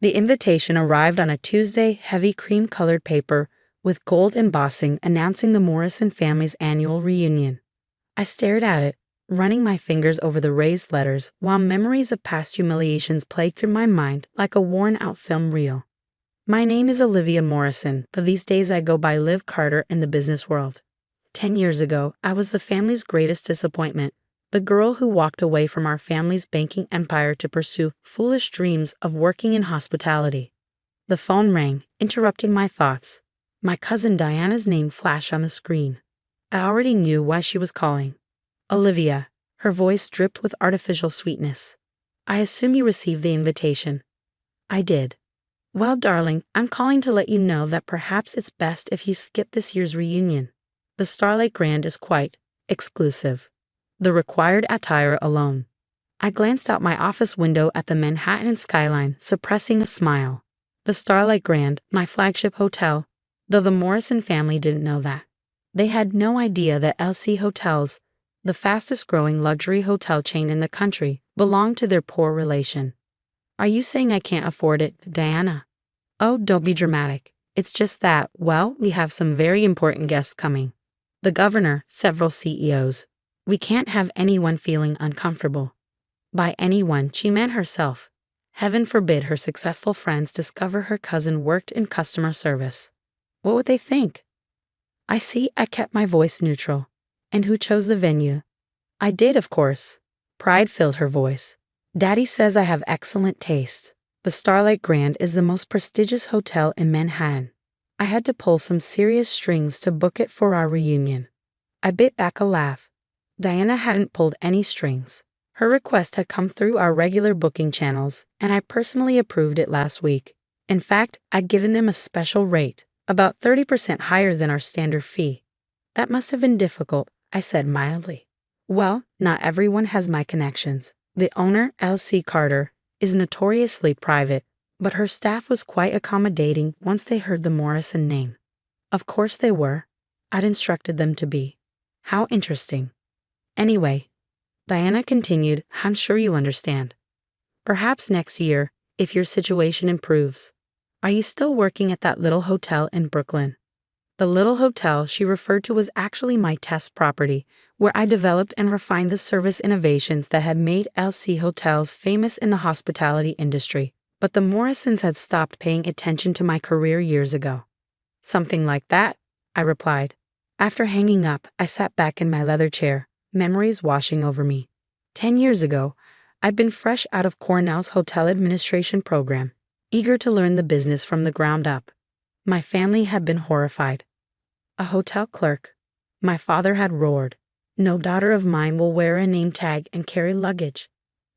The invitation arrived on a Tuesday, heavy cream-colored paper with gold embossing announcing the Morrison family's annual reunion. I stared at it, running my fingers over the raised letters while memories of past humiliations played through my mind like a worn-out film reel. My name is Olivia Morrison, but these days I go by Liv Carter in the business world. 10 years ago, I was the family's greatest disappointment, the girl who walked away from our family's banking empire to pursue foolish dreams of working in hospitality. The phone rang, interrupting my thoughts. My cousin Diana's name flashed on the screen. I already knew why she was calling. Olivia. Her voice dripped with artificial sweetness. I assume you received the invitation. I did. Well, darling, I'm calling to let you know that perhaps it's best if you skip this year's reunion. The Starlight Grand is quite exclusive. The required attire alone. I glanced out my office window at the Manhattan skyline, suppressing a smile. The Starlight Grand, my flagship hotel, though the Morrison family didn't know that. They had no idea that LC Hotels, the fastest-growing luxury hotel chain in the country, belonged to their poor relation. Are you saying I can't afford it, Diana? Oh, don't be dramatic. It's just that, well, we have some very important guests coming. The governor, several CEOs. We can't have anyone feeling uncomfortable. By anyone, she meant herself. Heaven forbid her successful friends discover her cousin worked in customer service. What would they think? I see. I kept my voice neutral. And who chose the venue? I did, of course. Pride filled her voice. Daddy says I have excellent taste. The Starlight Grand is the most prestigious hotel in Manhattan. I had to pull some serious strings to book it for our reunion. I bit back a laugh. Diana hadn't pulled any strings. Her request had come through our regular booking channels, and I personally approved it last week. In fact, I'd given them a special rate, about 30% higher than our standard fee. That must have been difficult, I said mildly. Well, not everyone has my connections. The owner, L.C. Carter, is notoriously private, but her staff was quite accommodating once they heard the Morrison name. Of course they were. I'd instructed them to be. How interesting. Anyway, Diana continued, I'm sure you understand. Perhaps next year, if your situation improves. Are you still working at that little hotel in Brooklyn? The little hotel she referred to was actually my test property, where I developed and refined the service innovations that had made LC Hotels famous in the hospitality industry. But the Morrisons had stopped paying attention to my career years ago. Something like that, I replied. After hanging up, I sat back in my leather chair, memories washing over me. 10 years ago, I'd been fresh out of Cornell's hotel administration program, eager to learn the business from the ground up. My family had been horrified. A hotel clerk. My father had roared. No daughter of mine will wear a name tag and carry luggage.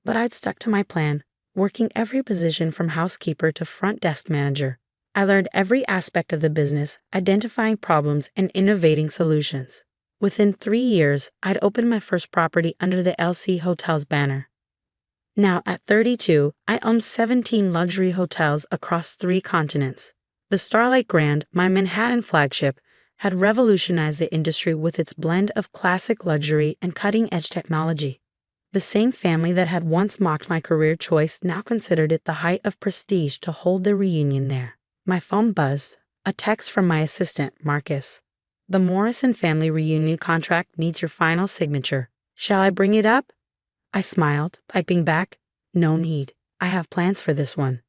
But I'd stuck to my plan, working every position from housekeeper to front desk manager. I learned every aspect of the business, identifying problems and innovating solutions. Within 3 years, I'd opened my first property under the LC Hotels banner. Now, at 32, I owned 17 luxury hotels across 3 continents. The Starlight Grand, my Manhattan flagship, had revolutionized the industry with its blend of classic luxury and cutting-edge technology. The same family that had once mocked my career choice now considered it the height of prestige to hold their reunion there. My phone buzzed, a text from my assistant, Marcus. The Morrison family reunion contract needs your final signature. Shall I bring it up? I smiled, typing back, no need. I have plans for this one.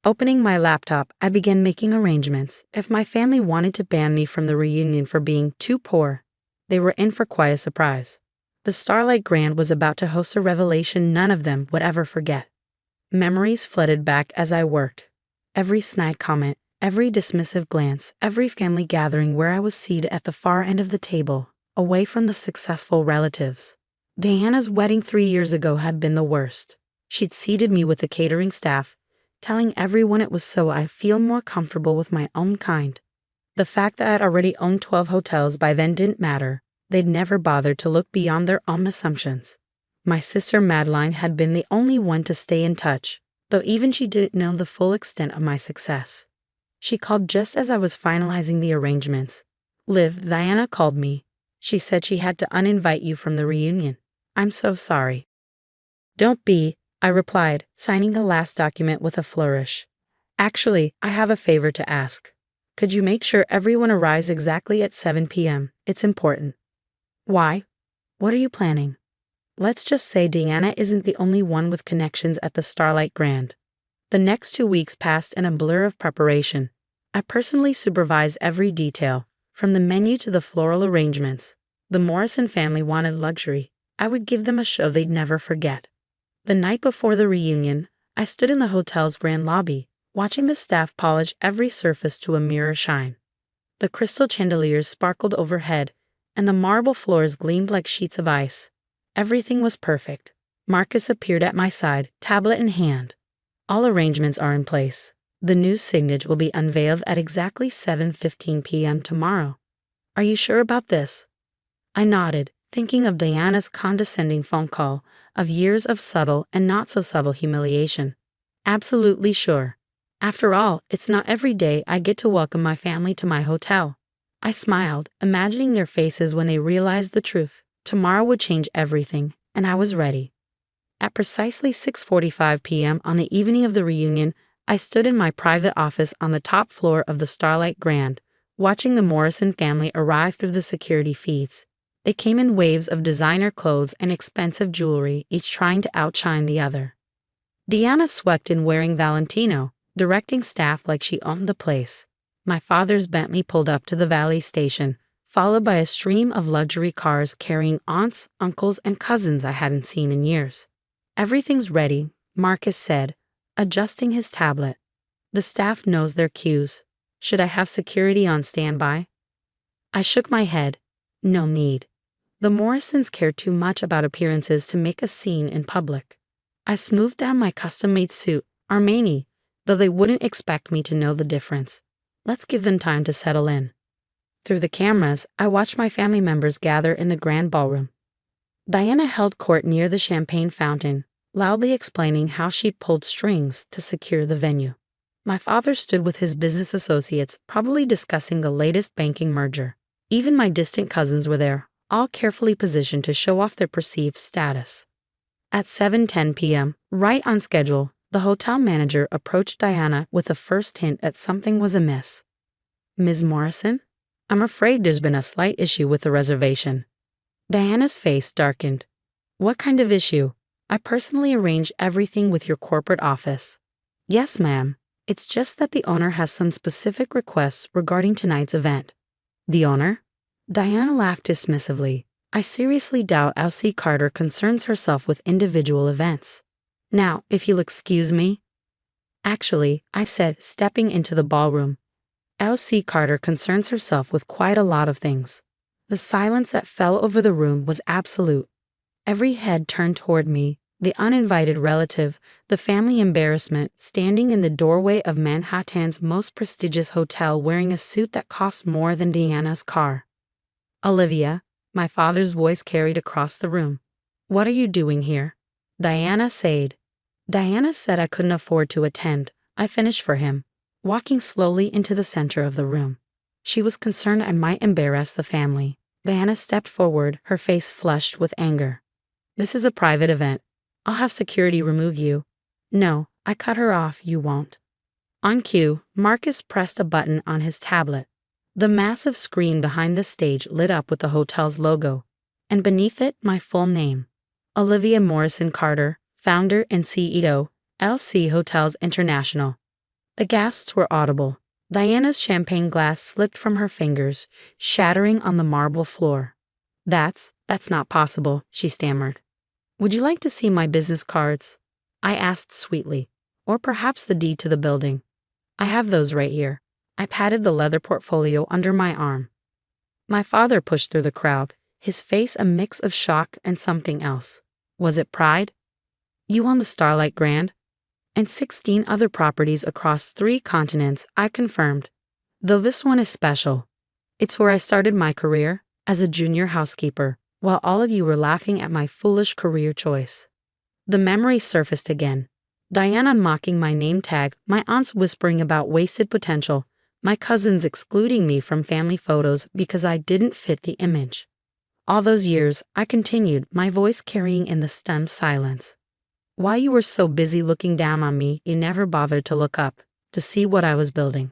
Opening my laptop, I began making arrangements. If my family wanted to ban me from the reunion for being too poor, they were in for quite a surprise. The Starlight Grand was about to host a revelation none of them would ever forget. Memories flooded back as I worked. Every snide comment, every dismissive glance, every family gathering where I was seated at the far end of the table, away from the successful relatives. Diana's wedding 3 years ago had been the worst. She'd seated me with the catering staff, telling everyone it was so I feel more comfortable with my own kind. The fact that I'd already owned 12 hotels by then didn't matter. They'd never bothered to look beyond their own assumptions. My sister Madeline had been the only one to stay in touch, though even she didn't know the full extent of my success. She called just as I was finalizing the arrangements. Liv, Diana called me. She said she had to uninvite you from the reunion. I'm so sorry. Don't be, I replied, signing the last document with a flourish. Actually, I have a favor to ask. Could you make sure everyone arrives exactly at 7 p.m.? It's important. Why? What are you planning? Let's just say Deanna isn't the only one with connections at the Starlight Grand. The next 2 weeks passed in a blur of preparation. I personally supervised every detail, from the menu to the floral arrangements. The Morrison family wanted luxury. I would give them a show they'd never forget. The night before the reunion, I stood in the hotel's grand lobby, watching the staff polish every surface to a mirror shine. The crystal chandeliers sparkled overhead, and the marble floors gleamed like sheets of ice. Everything was perfect. Marcus appeared at my side, tablet in hand. All arrangements are in place. The new signage will be unveiled at exactly 7:15 p.m. tomorrow. Are you sure about this? I nodded, thinking of Diana's condescending phone call, of years of subtle and not-so-subtle humiliation. Absolutely sure. After all, it's not every day I get to welcome my family to my hotel. I smiled, imagining their faces when they realized the truth. Tomorrow would change everything, and I was ready. At precisely 6:45 p.m. on the evening of the reunion, I stood in my private office on the top floor of the Starlight Grand, watching the Morrison family arrive through the security feeds. They came in waves of designer clothes and expensive jewelry, each trying to outshine the other. Deanna swept in wearing Valentino, directing staff like she owned the place. My father's Bentley pulled up to the valet station, followed by a stream of luxury cars carrying aunts, uncles, and cousins I hadn't seen in years. Everything's ready, Marcus said, adjusting his tablet. The staff knows their cues. Should I have security on standby? I shook my head. No need. The Morrisons care too much about appearances to make a scene in public. I smoothed down my custom-made suit, Armani, though they wouldn't expect me to know the difference. Let's give them time to settle in. Through the cameras, I watched my family members gather in the grand ballroom. Diana held court near the champagne fountain, loudly explaining how she'd pulled strings to secure the venue. My father stood with his business associates, probably discussing the latest banking merger. Even my distant cousins were there, all carefully positioned to show off their perceived status. At 7:10 p.m., right on schedule, the hotel manager approached Diana with the first hint that something was amiss. Ms. Morrison? I'm afraid there's been a slight issue with the reservation. Diana's face darkened. What kind of issue? I personally arranged everything with your corporate office. Yes, ma'am. It's just that the owner has some specific requests regarding tonight's event. The owner? Diana laughed dismissively. I seriously doubt Elsie Carter concerns herself with individual events. Now, if you'll excuse me. Actually, I said, stepping into the ballroom. Elsie Carter concerns herself with quite a lot of things. The silence that fell over the room was absolute. Every head turned toward me, the uninvited relative, the family embarrassment, standing in the doorway of Manhattan's most prestigious hotel wearing a suit that cost more than Diana's car. Olivia, my father's voice carried across the room. What are you doing here? Diana said. Diana said I couldn't afford to attend. I finished for him, walking slowly into the center of the room. She was concerned I might embarrass the family. Diana stepped forward, her face flushed with anger. This is a private event. I'll have security remove you. No, I cut her off, you won't. On cue, Marcus pressed a button on his tablet. The massive screen behind the stage lit up with the hotel's logo, and beneath it my full name. Olivia Morrison Carter, founder and CEO, LC Hotels International. The gasps were audible. Diana's champagne glass slipped from her fingers, shattering on the marble floor. That's not possible, she stammered. Would you like to see my business cards? I asked sweetly. Or perhaps the deed to the building. I have those right here. I patted the leather portfolio under my arm. My father pushed through the crowd, his face a mix of shock and something else. Was it pride? You own the Starlight Grand? And 16 other properties across 3 continents, I confirmed. Though this one is special. It's where I started my career, as a junior housekeeper, while all of you were laughing at my foolish career choice. The memory surfaced again. Diana mocking my name tag, my aunts whispering about wasted potential, my cousins excluding me from family photos because I didn't fit the image. All those years, I continued, my voice carrying in the stunned silence. While you were so busy looking down on me, you never bothered to look up. to see what I was building.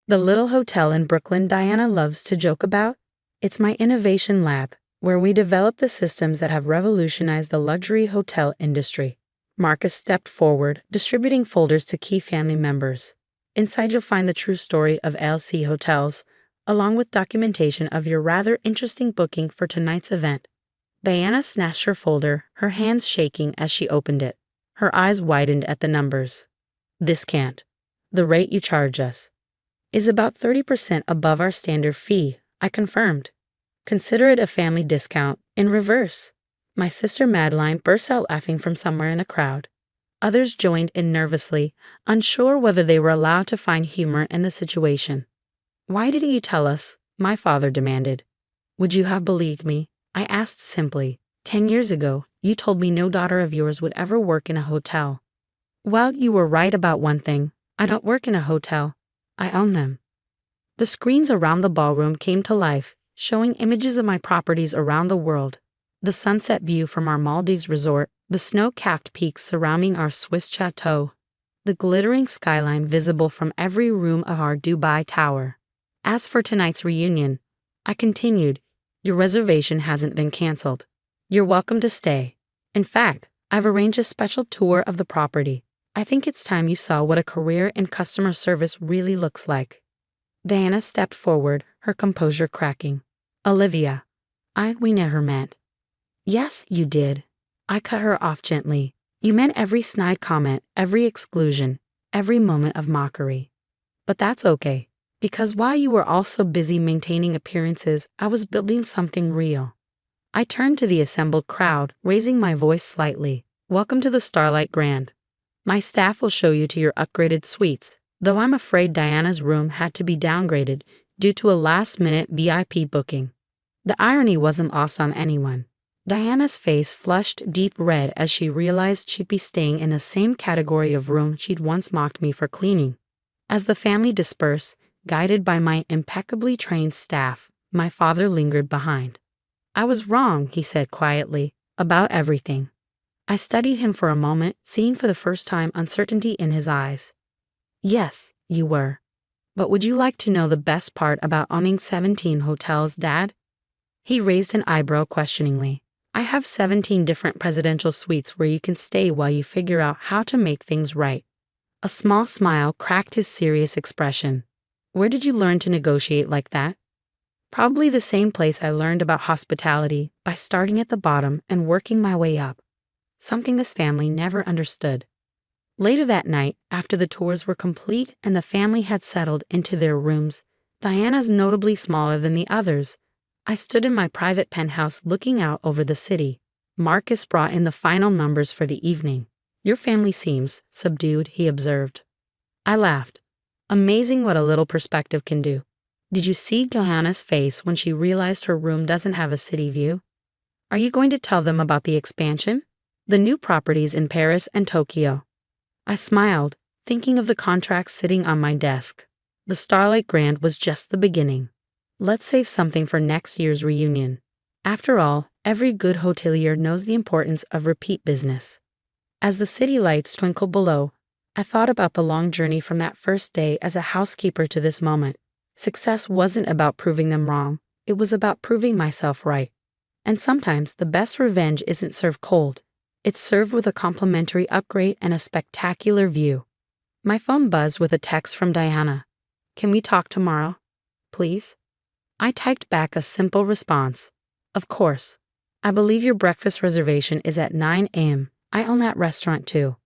The little hotel in Brooklyn Diana loves to joke about? It's my innovation lab, where we develop the systems that have revolutionized the luxury hotel industry. Marcus stepped forward, distributing folders to key family members. Inside you'll find the true story of LC Hotels, along with documentation of your rather interesting booking for tonight's event. Diana snatched her folder, her hands shaking as she opened it. Her eyes widened at the numbers. This can't. The rate you charge us is about 30% above our standard fee, I confirmed. Consider it a family discount, in reverse. My sister Madeline burst out laughing from somewhere in the crowd. Others joined in nervously, unsure whether they were allowed to find humor in the situation. Why didn't you tell us? My father demanded. Would you have believed me? I asked simply. 10 years ago, you told me no daughter of yours would ever work in a hotel. Well, you were right about one thing. I don't work in a hotel. I own them. The screens around the ballroom came to life, showing images of my properties around the world. The sunset view from our Maldives resort, the snow-capped peaks surrounding our Swiss chateau, the glittering skyline visible from every room of our Dubai tower. As for tonight's reunion, I continued, your reservation hasn't been canceled. You're welcome to stay. In fact, I've arranged a special tour of the property. I think it's time you saw what a career in customer service really looks like. Diana stepped forward, her composure cracking. Olivia, we never met. Yes, you did. I cut her off gently. You meant every snide comment, every exclusion, every moment of mockery. But that's okay, because while you were all so busy maintaining appearances, I was building something real. I turned to the assembled crowd, raising my voice slightly. Welcome to the Starlight Grand. My staff will show you to your upgraded suites, though I'm afraid Diana's room had to be downgraded due to a last-minute VIP booking. The irony wasn't lost on anyone. Diana's face flushed deep red as she realized she'd be staying in the same category of room she'd once mocked me for cleaning. As the family dispersed, guided by my impeccably trained staff, my father lingered behind. I was wrong, he said quietly, about everything. I studied him for a moment, seeing for the first time uncertainty in his eyes. Yes, you were. But would you like to know the best part about owning 17 hotels, Dad? He raised an eyebrow questioningly. I have 17 different presidential suites where you can stay while you figure out how to make things right. A small smile cracked his serious expression. Where did you learn to negotiate like that? Probably the same place I learned about hospitality, by starting at the bottom and working my way up. Something this family never understood. Later that night, after the tours were complete and the family had settled into their rooms, Diana's notably smaller than the others, I stood in my private penthouse looking out over the city. Marcus brought in the final numbers for the evening. Your family seems subdued, he observed. I laughed. Amazing what a little perspective can do. Did you see Diana's face when she realized her room doesn't have a city view? Are you going to tell them about the expansion? The new properties in Paris and Tokyo. I smiled, thinking of the contracts sitting on my desk. The Starlight Grand was just the beginning. Let's save something for next year's reunion. After all, every good hotelier knows the importance of repeat business. As the city lights twinkled below, I thought about the long journey from that first day as a housekeeper to this moment. Success wasn't about proving them wrong, it was about proving myself right. And sometimes the best revenge isn't served cold. It's served with a complimentary upgrade and a spectacular view. My phone buzzed with a text from Diana. Can we talk tomorrow? Please? I typed back a simple response. Of course. I believe your breakfast reservation is at 9 a.m. I own that restaurant too.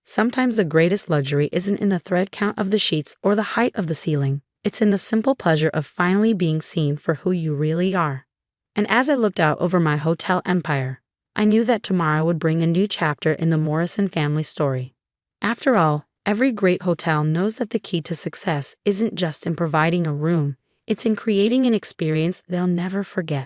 Sometimes the greatest luxury isn't in the thread count of the sheets or the height of the ceiling. It's in the simple pleasure of finally being seen for who you really are. And as I looked out over my hotel empire, I knew that tomorrow would bring a new chapter in the Morrison family story. After all, every great hotel knows that the key to success isn't just in providing a room, it's in creating an experience they'll never forget.